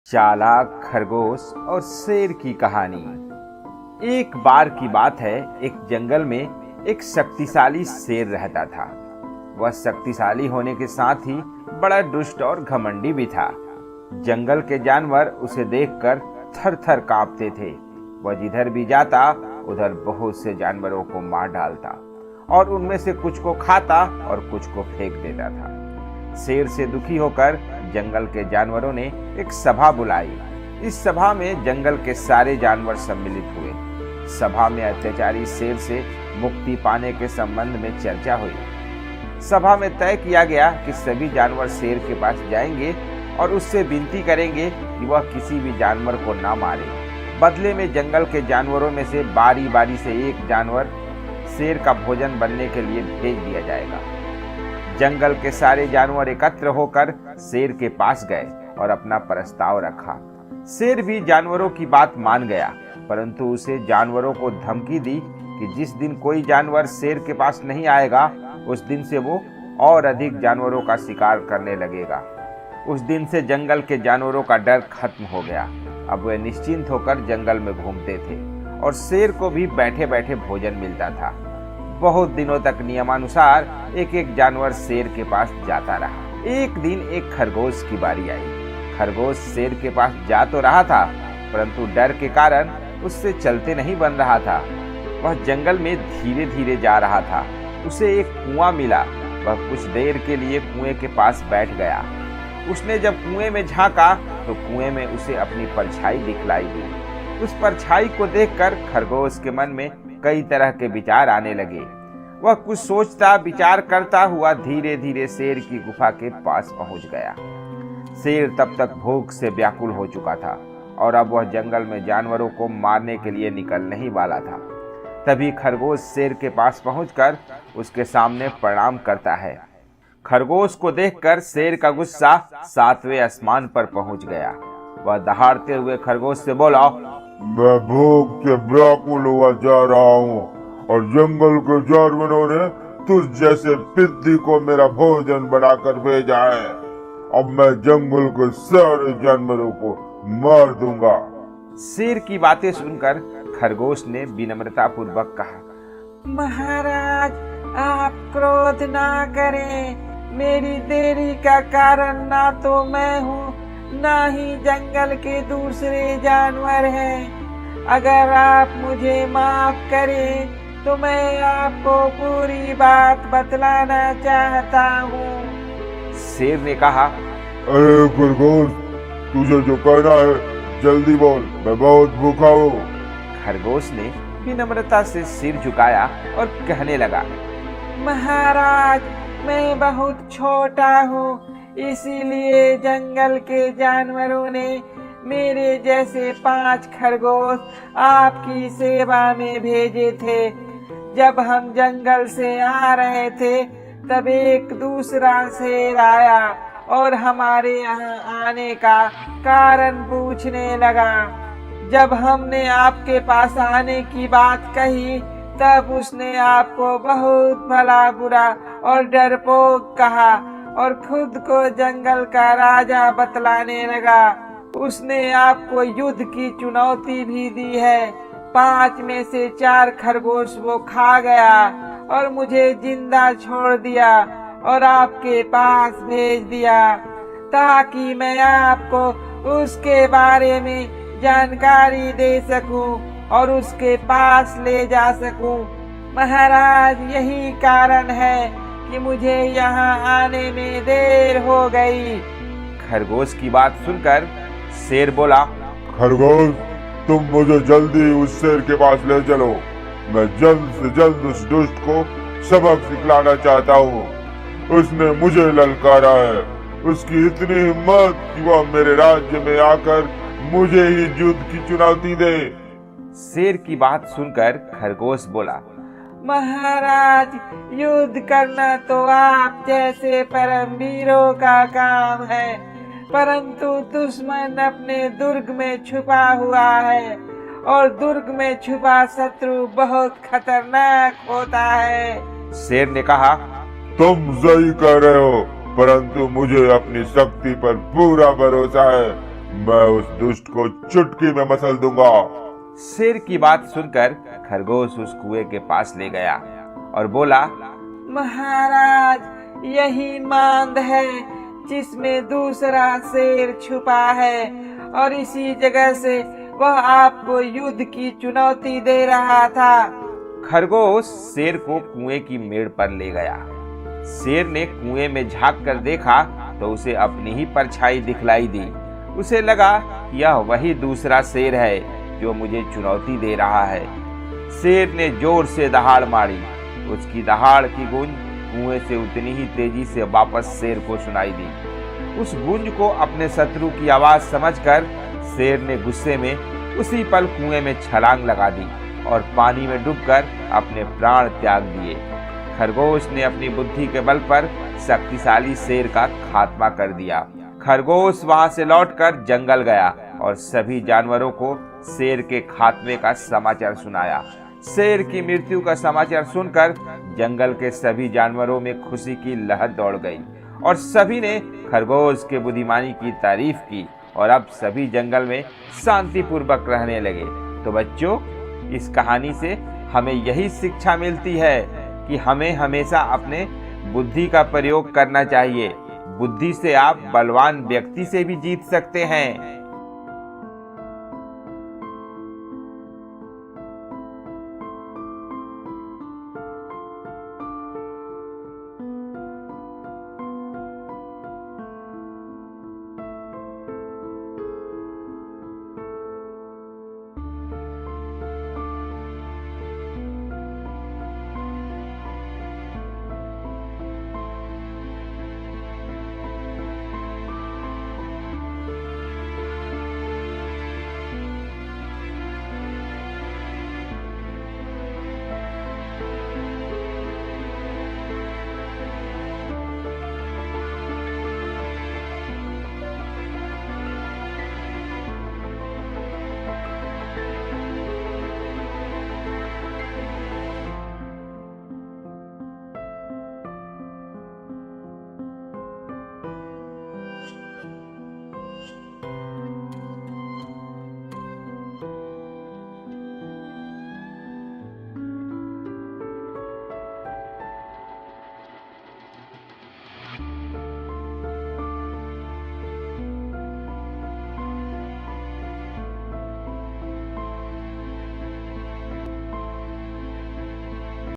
चालाक खरगोश और शेर की कहानी। एक बार की बात है, एक जंगल में एक शक्तिशाली शेर रहता था। वह शक्तिशाली होने के साथ ही बड़ा दुष्ट और घमंडी भी था। जंगल के जानवर उसे देखकर थर थर कांपते थे। वह जिधर भी जाता उधर बहुत से जानवरों को मार डालता और उनमें से कुछ को खाता और कुछ को फेंक देता था। शेर से दुखी होकर जंगल के जानवरों ने एक सभा बुलाई। इस सभा में जंगल के सारे जानवर सम्मिलित हुए। सभा में अत्याचारी शेर से मुक्ति पाने के संबंध में चर्चा हुई। सभा में तय किया गया कि सभी जानवर शेर के पास जाएंगे और उससे विनती करेंगे कि वह किसी भी जानवर को ना मारे। बदले में जंगल के जानवरों में से बारी बारी से एक जानवर शेर का भोजन बनने के लिए भेज दिया जाएगा। जंगल के सारे जानवर एकत्र होकर शेर के पास गए और अपना प्रस्ताव रखा। शेर भी जानवरों की बात मान गया, परंतु उसे जानवरों को धमकी दी कि जिस दिन कोई जानवर शेर के पास नहीं आएगा उस दिन से वो और अधिक जानवरों का शिकार करने लगेगा। उस दिन से जंगल के जानवरों का डर खत्म हो गया। अब वे निश्चिंत होकर जंगल में घूमते थे और शेर को भी बैठे बैठे भोजन मिलता था। बहुत दिनों तक नियमानुसार एक एक जानवर शेर के पास जाता रहा। एक दिन एक खरगोश की बारी आई। खरगोश शेर के पास जा तो रहा था, परंतु डर के कारण उससे चलते नहीं बन रहा था। वह जंगल में धीरे धीरे जा रहा था। उसे एक कुआं मिला। वह कुछ देर के लिए कुएं के पास बैठ गया। उसने जब कुएं में झांका तो कुएं में उसे अपनी परछाई दिखलाई दी। उस परछाई को देखकर खरगोश के मन में कई तरह के विचार आने लगे। वह कुछ सोचता विचार करता हुआ धीरे धीरे शेर की गुफा के पास पहुंच गया। शेर तब तक भूख से व्याकुल हो चुका था और अब वह जंगल में जानवरों को मारने के लिए निकलने ही वाला था। तभी खरगोश शेर के पास पहुंचकर उसके सामने प्रणाम करता है। खरगोश को देखकर शेर का गुस्सा 7वें आसमान पर पहुंच गया। वह दहाड़ते हुए खरगोश से बोला, मैं भूख से व्याकुल हुआ जा रहा हूँ और जंगल के जानवरों ने तुझ जैसे पिद्दी को मेरा भोजन बनाकर भेजा है। अब मैं जंगल के सारे जानवरों को मार दूंगा। शेर की बातें सुनकर खरगोश ने विनम्रता पूर्वक कहा, महाराज, आप क्रोध ना करें। मेरी देरी का कारण ना तो मैं हूँ ना ही जंगल के दूसरे जानवर हैं। अगर आप मुझे माफ करें तो मैं आपको पूरी बात बतलाना चाहता हूँ। शेर ने कहा, अरे खरगोश, तुझे जो कहना है जल्दी बोल, मैं बहुत भूखा हूँ। खरगोश ने विनम्रता से सिर झुकाया और कहने लगा, महाराज, मैं बहुत छोटा हूँ, इसीलिए जंगल के जानवरों ने मेरे जैसे 5 खरगोश आपकी सेवा में भेजे थे। जब हम जंगल से आ रहे थे तब एक दूसरा शेर आया और हमारे यहाँ आने का कारण पूछने लगा। जब हमने आपके पास आने की बात कही तब उसने आपको बहुत भला बुरा और डरपोक कहा और खुद को जंगल का राजा बतलाने लगा। उसने आपको युद्ध की चुनौती भी दी है। 5 में से 4 खरगोश वो खा गया और मुझे जिंदा छोड़ दिया और आपके पास भेज दिया ताकि मैं आपको उसके बारे में जानकारी दे सकूं और उसके पास ले जा सकूं। महाराज, यही कारण है कि मुझे यहाँ आने में देर हो गई। खरगोश की बात सुनकर शेर बोला, खरगोश, तुम मुझे जल्दी उस शेर के पास ले चलो। मैं जल्द से जल्द उस दुष्ट को सबक सिखलाना चाहता हूँ। उसने मुझे ललकारा है। उसकी इतनी हिम्मत कि वह मेरे राज्य में आकर मुझे ही युद्ध की चुनौती दे। शेर की बात सुनकर खरगोश बोला, महाराज, युद्ध करना तो आप जैसे परमवीरों का काम है, परंतु दुश्मन अपने दुर्ग में छुपा हुआ है और दुर्ग में छुपा शत्रु बहुत खतरनाक होता है। शेर ने कहा, तुम सही कह रहे हो, परंतु मुझे अपनी शक्ति पर पूरा भरोसा है। मैं उस दुष्ट को चुटकी में मसल दूंगा। शेर की बात सुनकर खरगोश उस कुएं के पास ले गया और बोला, महाराज, यही मांद है जिसमें दूसरा शेर छुपा है और इसी जगह से वह आपको युद्ध की चुनौती दे रहा था। खरगोश शेर को कुएं की मेड़ पर ले गया। शेर ने कुएं में झांक कर देखा तो उसे अपनी ही परछाई दिखलाई दी। उसे लगा कि यह वही दूसरा शेर है जो मुझे चुनौती दे रहा है। शेर ने जोर से दहाड़ मारी। उसकी दहाड़ की गूंज कुएं से उतनी ही तेजी से वापस शेर को सुनाई दी। उस गूंज को अपने शत्रु की आवाज समझकर शेर ने गुस्से में उसी पल कुएं में छलांग लगा दी और पानी में डूबकर अपने प्राण त्याग दिए। खरगोश ने अपनी बुद्धि के बल पर शक्तिशाली शेर का खात्मा कर दिया। खरगोश वहां से लौटकर जंगल गया और सभी जानवरों को शेर के खात्मे का समाचार सुनाया। शेर की मृत्यु का समाचार सुनकर जंगल के सभी जानवरों में खुशी की लहर दौड़ गई और सभी ने खरगोश के बुद्धिमानी की तारीफ की और अब सभी जंगल में शांतिपूर्वक रहने लगे। तो बच्चों, इस कहानी से हमें यही शिक्षा मिलती है कि हमें हमेशा अपने बुद्धि का प्रयोग करना चाहिए। बुद्धि से आप बलवान व्यक्ति से भी जीत सकते हैं।